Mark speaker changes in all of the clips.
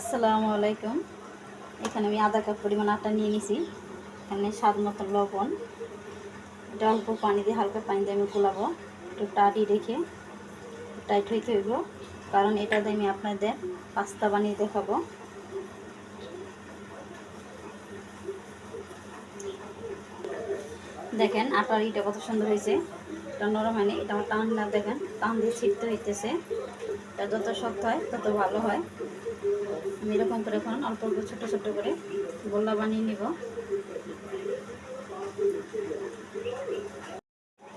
Speaker 1: আসসালামু আলাইকুম। এখানে আমি আধা কাপ পরিমাণ আটা নিয়ে নিছি। এখানে স্বাদ মতো লবণ, এটা অল্প পানি দিয়ে হালকা পানি দিয়ে আমি গুলাবো। একটু টাইট রেখে টাইট হইতে হইব, কারণ এটা দিয়ে আমি আপনাদের পাস্তা বানিয়ে দেখাবো। দেখেন আটার ইটা কত সুন্দর হয়েছে, এটা নরম হয়নি, এটা আমার টান না, দেখেন টান দিয়ে ছিটতে হইতেছে। এটা যত শক্ত হয় তত ভালো হয়। আমি এরকম করে এখন অল্প অল্প ছোটো ছোটো করে গোল্লা বানিয়ে নিব।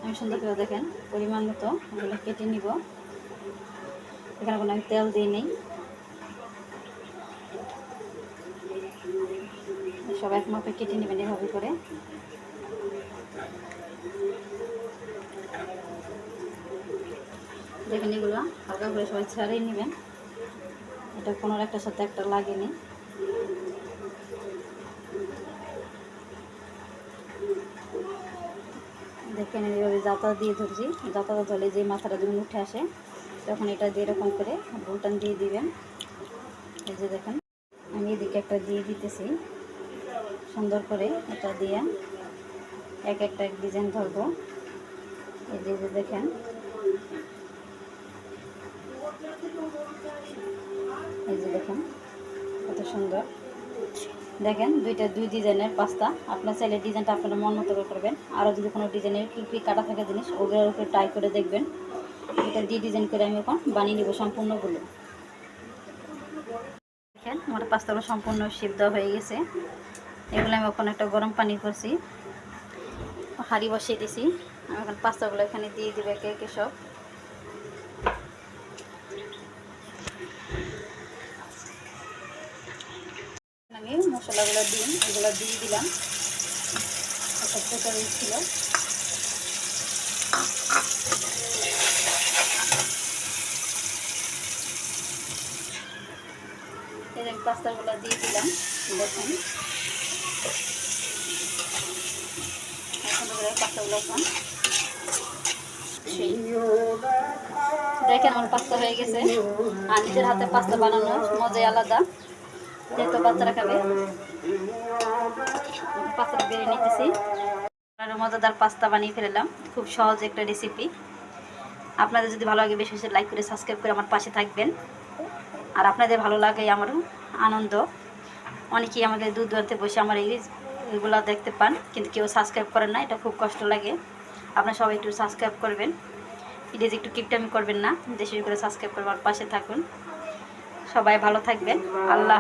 Speaker 1: আমি সুন্দর করে দেখেন পরিমাণ মতো এগুলো কেটে নিব। এখানে কোনো আমি তেল দিই নেই, সব এক মাপে কেটে নেবেন এভাবে করে। দেখেন এগুলো হালকা করে সবাই ছাড়িয়ে নেবেন, এটা কোনো একটার সাথে একটা লাগেনি। দেখেন এইভাবে জাতা দিয়ে ধরছি, জাতাটা ধরলে যে মাথাটা যখন উঠে আসে তখন এটা দিয়ে এরকম করে উল্টান দিয়ে দিবেন। এই যে দেখেন আমি এদিকে একটা দিয়ে দিতেছি, সুন্দর করে এটা দিয়ে এক একটা ডিজাইন ধরবো। এই যে দেখেন, এই যে দেখেন কত সুন্দর। দেখেন দুই ডিজাইনের পাস্তা। আপনার চাইলে ডিজাইনটা আপনারা মন মতো করবেন। আরও যদি কোনো ডিজাইনের কি কাটা থাকে জিনিস ওগুলোর উপরে ট্রাই করে দেখবেন। এটা দিয়ে ডিজাইন করে আমি এখন বানিয়ে নেব সম্পূর্ণগুলো। দেখেন আমার পাস্তাগুলো সম্পূর্ণ সিদ্ধ হয়ে গেছে। এগুলো আমি এখন একটা গরম পানি করছি, হাঁড়ি বসিয়ে দিছি। আমি এখন পাস্তাগুলো এখানে দিয়ে দিব একে একে সব। আমি মশলাগুলো দিই, এগুলো দিয়ে দিলাম। একটা পোটার ছিল, এই পাস্তাগুলো দিয়ে দিলাম। দেখেন পাস্তাগুলো এখন দেখেন আমার পাস্তা হয়ে গেছে। আর নিজের হাতে পাস্তা বানানোর মজাই আলাদা, যেহেতু বাচ্চারা খাবে। পাস্তাটা বেরিয়ে নিতেছি, মজাদার পাস্তা বানিয়ে ফেললাম। খুব সহজ একটা রেসিপি। আপনাদের যদি ভালো লাগে বেশি বেশি লাইক করে সাবস্ক্রাইব করে আমার পাশে থাকবেন। আর আপনাদের ভালো লাগে আমারও আনন্দ। অনেকেই আমাকে দূর দূরান্তে বসে আমার এইগুলো দেখতে পান, কিন্তু কেউ সাবস্ক্রাইব করেন না, এটা খুব কষ্ট লাগে। আপনারা সবাই একটু সাবস্ক্রাইব করবেন, প্লিজ একটু কিপটামি করবেন না, বেশি করে সাবস্ক্রাইব করে আমার পাশে থাকুন। সবাই ভালো থাকবেন। আল্লাহ।